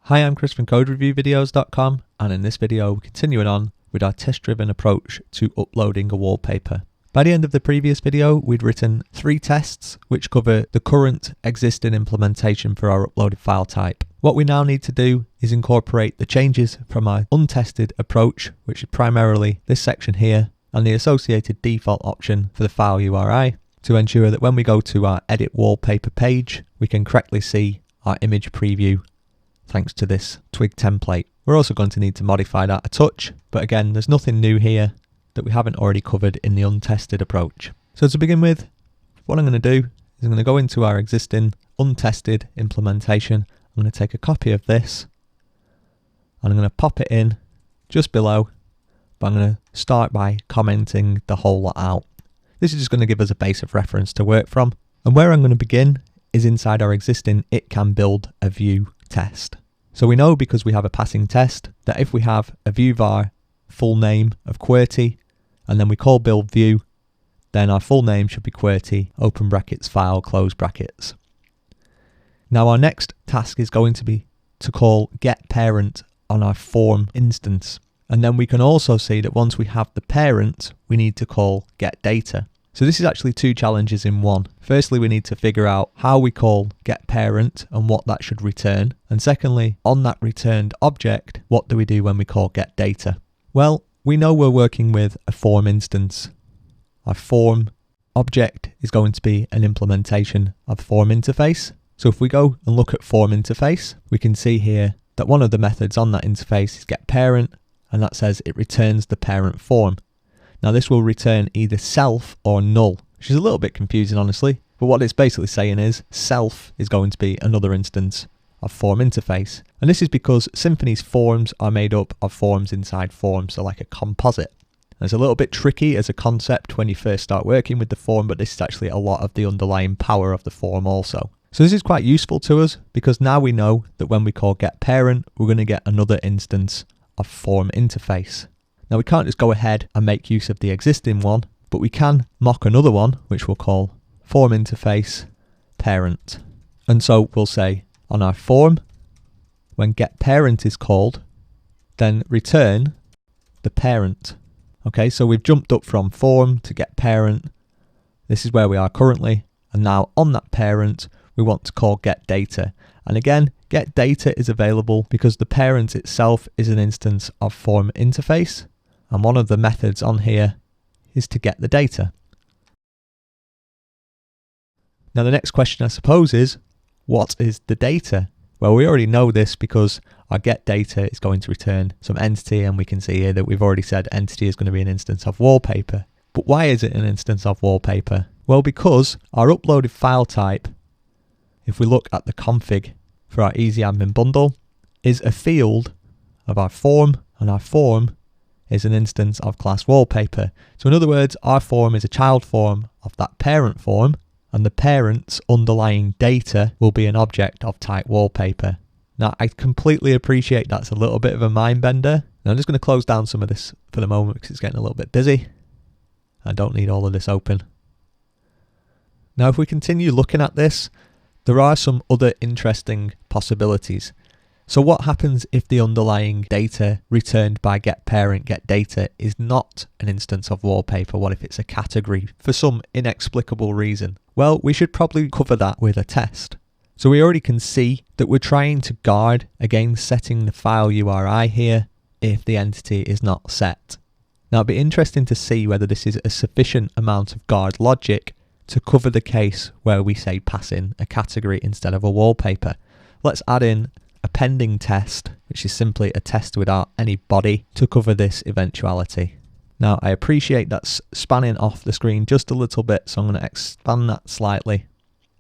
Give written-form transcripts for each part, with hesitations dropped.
Hi, I'm Chris from CodeReviewVideos.com, and in this video we're continuing on with our test-driven approach to uploading a wallpaper. By the end of the previous video, we'd written 3 tests which cover the current existing implementation for our uploaded file type. What we now need to do is incorporate the changes from our untested approach, which is primarily this section here, and the associated default option for the file URI, to ensure that when we go to our edit wallpaper page, we can correctly see our image preview thanks to this twig template. We're also going to need to modify that a touch, but again, there's nothing new here that we haven't already covered in the untested approach. So to begin with, what I'm going to do is I'm going to go into our existing untested implementation. I'm going to take a copy of this and I'm going to pop it in just below, but I'm going to start by commenting the whole lot out. This is just going to give us a base of reference to work from. And where I'm going to begin is inside our existing it can build a view test. So we know, because we have a passing test, that if we have a view var full name of QWERTY and then we call build view, then our full name should be QWERTY open brackets file close brackets. Now our next task is going to be to call get parent on our form instance, and then we can also see that once we have the parent we need to call get data. So this is actually 2 challenges in one. Firstly, we need to figure out how we call getParent and what that should return. And secondly, on that returned object, what do we do when we call getData? Well, we know we're working with a form instance. Our form object is going to be an implementation of form interface. So if we go and look at form interface, we can see here that one of the methods on that interface is getParent, and that says it returns the parent form. Now this will return either self or null, which is a little bit confusing honestly, but what it's basically saying is self is going to be another instance of form interface. And this is because Symfony's forms are made up of forms inside forms, so like a composite. And it's a little bit tricky as a concept when you first start working with the form, but this is actually a lot of the underlying power of the form also. So this is quite useful to us because now we know that when we call getParent, we're going to get another instance of form interface. Now we can't just go ahead and make use of the existing one, but we can mock another one, which we'll call form interface parent. And so we'll say on our form, when getParent is called, then return the parent. Okay, so we've jumped up from form to getParent. This is where we are currently. And now on that parent, we want to call getData. And again, getData is available because the parent itself is an instance of form interface. And one of the methods on here is to get the data. Now the next question I suppose is, what is the data? Well, we already know this because our get data is going to return some entity, and we can see here that we've already said entity is going to be an instance of wallpaper. But why is it an instance of wallpaper? Well, because our uploaded file type, if we look at the config for our Easy Admin bundle, is a field of our form, and our form is an instance of class wallpaper. So in other words, our form is a child form of that parent form, and the parent's underlying data will be an object of type wallpaper. Now I completely appreciate that's a little bit of a mind bender. Now I'm just going to close down some of this for the moment because it's getting a little bit busy. I don't need all of this open. Now if we continue looking at this, there are some other interesting possibilities. So what happens if the underlying data returned by getParent, getData is not an instance of wallpaper? What if it's a category for some inexplicable reason? Well, we should probably cover that with a test. So we already can see that we're trying to guard against setting the file URI here if the entity is not set. Now it'd be interesting to see whether this is a sufficient amount of guard logic to cover the case where we say pass in a category instead of a wallpaper. Let's add in a pending test, which is simply a test without any body, to cover this eventuality. Now I appreciate that's spanning off the screen just a little bit, so I'm going to expand that slightly.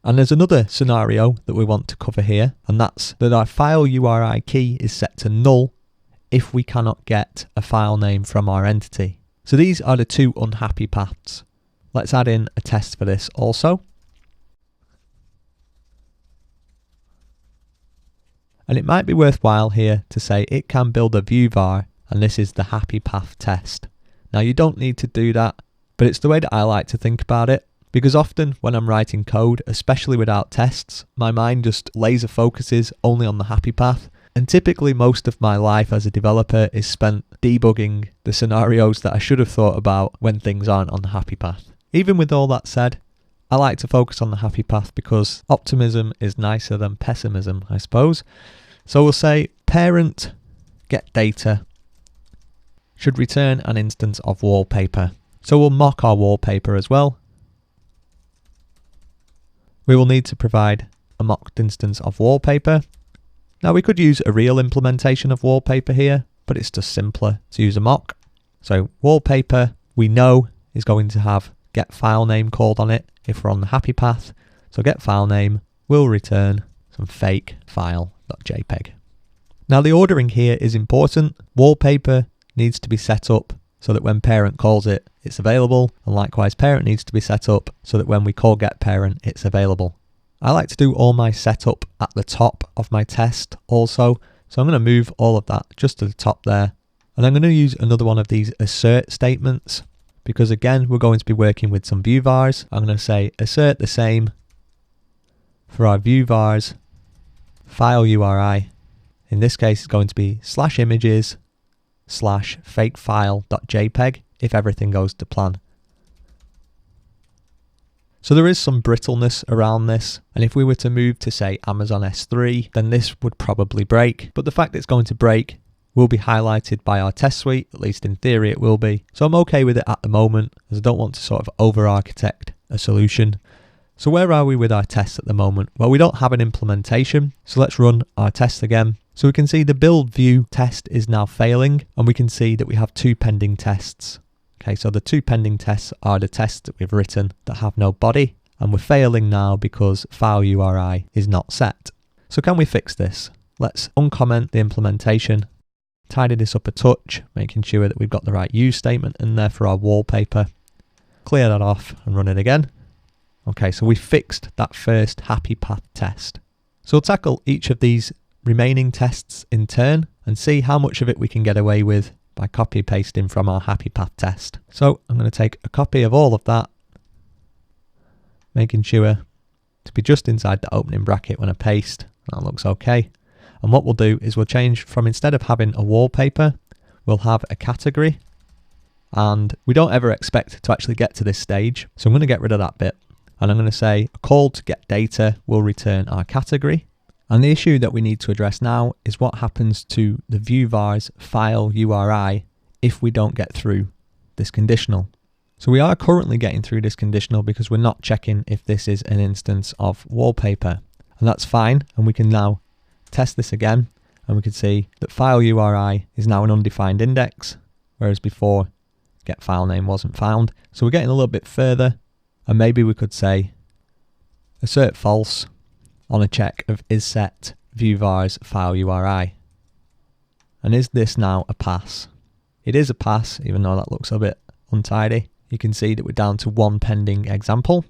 And there's another scenario that we want to cover here, and that's that our file URI key is set to null if we cannot get a file name from our entity. So these are the 2 unhappy paths. Let's add in a test for this also. And it might be worthwhile here to say it can build a view var, and this is the happy path test. Now you don't need to do that, but it's the way that I like to think about it. Because often when I'm writing code, especially without tests, my mind just laser focuses only on the happy path. And typically most of my life as a developer is spent debugging the scenarios that I should have thought about when things aren't on the happy path. Even with all that said, I like to focus on the happy path because optimism is nicer than pessimism, I suppose. So we'll say parent get data should return an instance of wallpaper. So we'll mock our wallpaper as well. We will need to provide a mocked instance of wallpaper. Now we could use a real implementation of wallpaper here, but it's just simpler to use a mock. So wallpaper we know is going to have get file name called on it if we're on the happy path. So get file name will return some fake file.jpg. Now the ordering here is important. Wallpaper needs to be set up so that when parent calls it, it's available, and likewise parent needs to be set up so that when we call get parent, it's available. I like to do all my setup at the top of my test also, so I'm going to move all of that just to the top there, and I'm going to use another one of these assert statements because again we're going to be working with some view vars. I'm going to say assert the same for our view vars file URI. In this case it's going to be /images/fakefile.jpg if everything goes to plan. So there is some brittleness around this, and if we were to move to say Amazon S3, then this would probably break, but the fact it's going to break will be highlighted by our test suite, at least in theory it will be. So I'm okay with it at the moment, as I don't want to sort of over-architect a solution. So where are we with our tests at the moment? Well, we don't have an implementation, so let's run our test again. So we can see the build view test is now failing, and we can see that we have 2 pending tests. Okay, so the 2 pending tests are the tests that we've written that have no body, and we're failing now because file URI is not set. So can we fix this? Let's uncomment the implementation, tidy this up a touch, making sure that we've got the right use statement in there for our wallpaper. Clear that off and run it again. Okay, so we fixed that first happy path test. So we'll tackle each of these remaining tests in turn and see how much of it we can get away with by copy pasting from our happy path test. So I'm going to take a copy of all of that, making sure to be just inside the opening bracket when I paste. That looks okay. And what we'll do is we'll change from, instead of having a wallpaper, we'll have a category. And we don't ever expect to actually get to this stage, so I'm going to get rid of that bit. And I'm going to say a call to get data will return our category. And the issue that we need to address now is what happens to the view vars file URI if we don't get through this conditional. So we are currently getting through this conditional because we're not checking if this is an instance of wallpaper. And that's fine. And we can now test this again. And we can see that file URI is now an undefined index, whereas before get file name wasn't found. So we're getting a little bit further. And maybe we could say assert false on a check of is set view vars file URI. And is this now a pass? It is a pass, even though that looks a bit untidy. You can see that we're down to 1 pending example.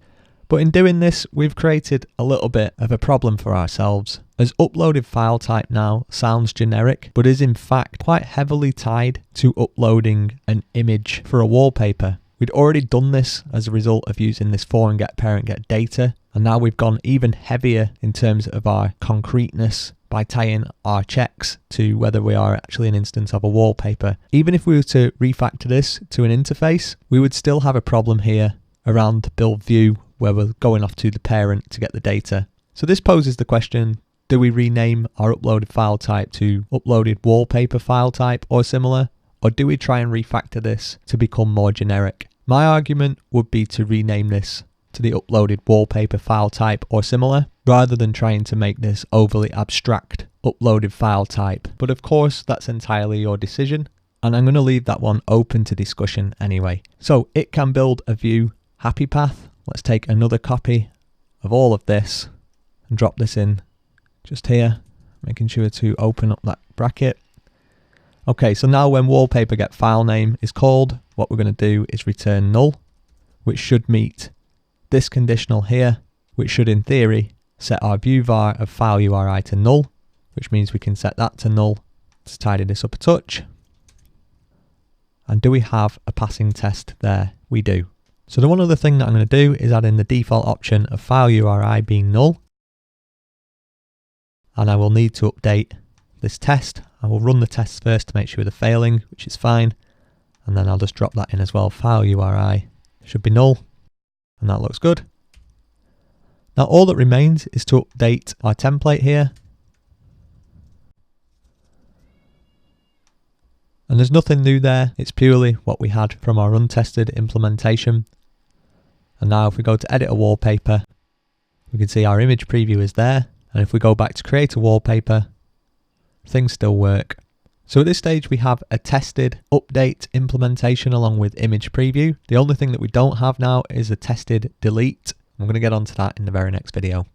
But in doing this, we've created a little bit of a problem for ourselves, as uploaded file type now sounds generic, but is in fact quite heavily tied to uploading an image for a wallpaper. We'd already done this as a result of using this for and get parent get data, and now we've gone even heavier in terms of our concreteness by tying our checks to whether we are actually an instance of a wallpaper. Even if we were to refactor this to an interface, we would still have a problem here around the build view where we're going off to the parent to get the data. So this poses the question, do we rename our uploaded file type to uploaded wallpaper file type or similar? Or do we try and refactor this to become more generic? My argument would be to rename this to the uploaded wallpaper file type or similar, rather than trying to make this overly abstract uploaded file type. But of course, that's entirely your decision, and I'm going to leave that one open to discussion anyway. So it can build a view happy path. Let's take another copy of all of this and drop this in just here, making sure to open up that bracket. Okay, so now when wallpaper get file name is called, what we're going to do is return null, which should meet this conditional here, which should in theory set our view var of file URI to null, which means we can set that to null. Let's tidy this up a touch. And do we have a passing test there? We do. So the one other thing that I'm going to do is add in the default option of file URI being null. And I will need to update this test. I will run the tests first to make sure they're failing, which is fine. And then I'll just drop that in as well. File URI should be null. And that looks good. Now all that remains is to update our template here. And there's nothing new there. It's purely what we had from our untested implementation. And now if we go to edit a wallpaper, we can see our image preview is there. And if we go back to create a wallpaper, things still work. So at this stage we have a tested update implementation along with image preview. The only thing that we don't have now is a tested delete. I'm going to get onto that in the very next video.